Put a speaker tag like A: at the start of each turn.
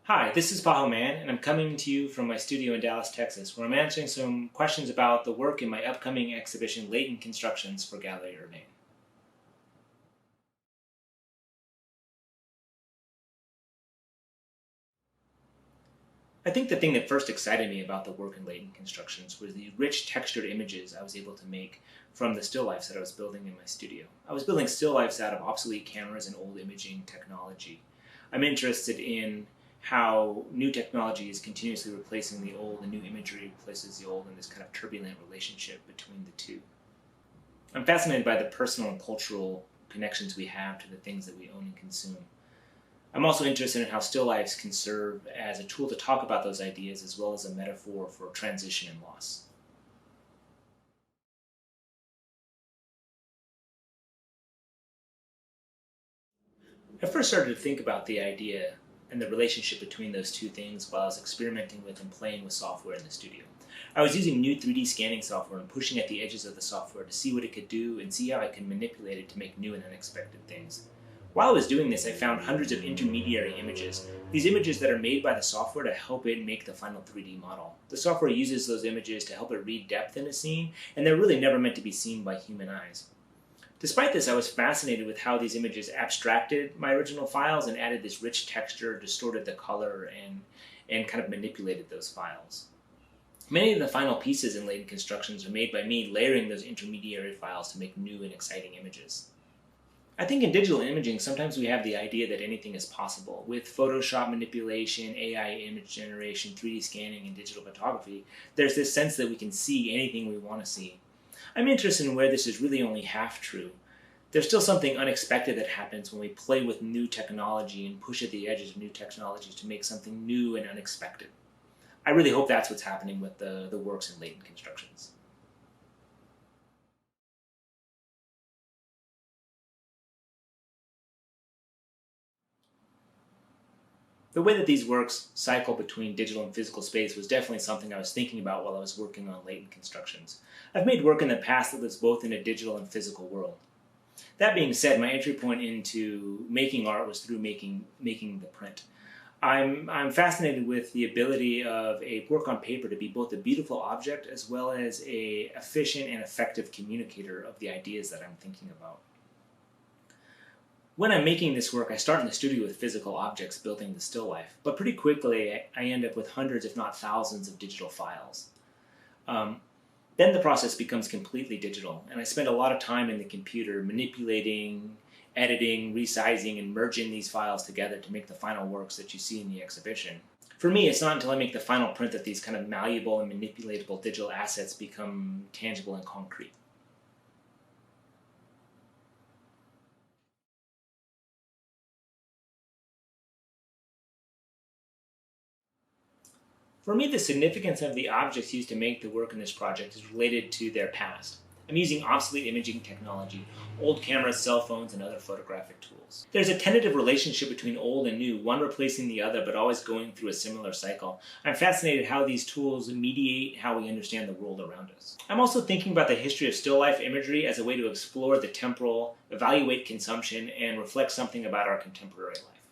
A: Hi, this is Paho Mann, and I'm coming to you from my studio in Dallas, Texas, where I'm answering some questions about the work in my upcoming exhibition, Latent Constructions for Galleri Urbane. I think the thing that first excited me about the work in Latent Constructions was the rich textured images I was able to make from the still lifes that I was building in my studio. I was building still lifes out of obsolete cameras and old imaging technology. I'm interested in how new technology is continuously replacing the old and new imagery replaces the old in this kind of turbulent relationship between the two. I'm fascinated by the personal and cultural connections we have to the things that we own and consume. I'm also interested in how still lifes can serve as a tool to talk about those ideas as well as a metaphor for transition and loss. I first started to think about the idea and the relationship between those two things while I was experimenting with and playing with software in the studio. I was using new 3D scanning software and pushing at the edges of the software to see what it could do and see how I could manipulate it to make new and unexpected things. While I was doing this, I found hundreds of intermediary images, these images that are made by the software to help it make the final 3D model. The software uses those images to help it read depth in a scene, and they're really never meant to be seen by human eyes. Despite this, I was fascinated with how these images abstracted my original files and added this rich texture, distorted the color, and kind of manipulated those files. Many of the final pieces in Latent Constructions are made by me layering those intermediary files to make new and exciting images. I think in digital imaging, sometimes we have the idea that anything is possible. With Photoshop manipulation, AI image generation, 3D scanning, and digital photography, there's this sense that we can see anything we want to see. I'm interested in where this is really only half true. There's still something unexpected that happens when we play with new technology and push at the edges of new technologies to make something new and unexpected. I really hope that's what's happening with the works in Latent Constructions. The way that these works cycle between digital and physical space was definitely something I was thinking about while I was working on Latent Constructions. I've made work in the past that lives both in a digital and physical world. That being said, my entry point into making art was through making the print. I'm fascinated with the ability of a work on paper to be both a beautiful object as well as an efficient and effective communicator of the ideas that I'm thinking about. When I'm making this work, I start in the studio with physical objects building the still life, but pretty quickly I end up with hundreds, if not thousands, of digital files. Then the process becomes completely digital, and I spend a lot of time in the computer manipulating, editing, resizing, and merging these files together to make the final works that you see in the exhibition. For me, it's not until I make the final print that these kind of malleable and manipulatable digital assets become tangible and concrete. For me, the significance of the objects used to make the work in this project is related to their past. I'm using obsolete imaging technology, old cameras, cell phones, and other photographic tools. There's a tentative relationship between old and new, one replacing the other, but always going through a similar cycle. I'm fascinated how these tools mediate how we understand the world around us. I'm also thinking about the history of still life imagery as a way to explore the temporal, evaluate consumption, and reflect something about our contemporary life.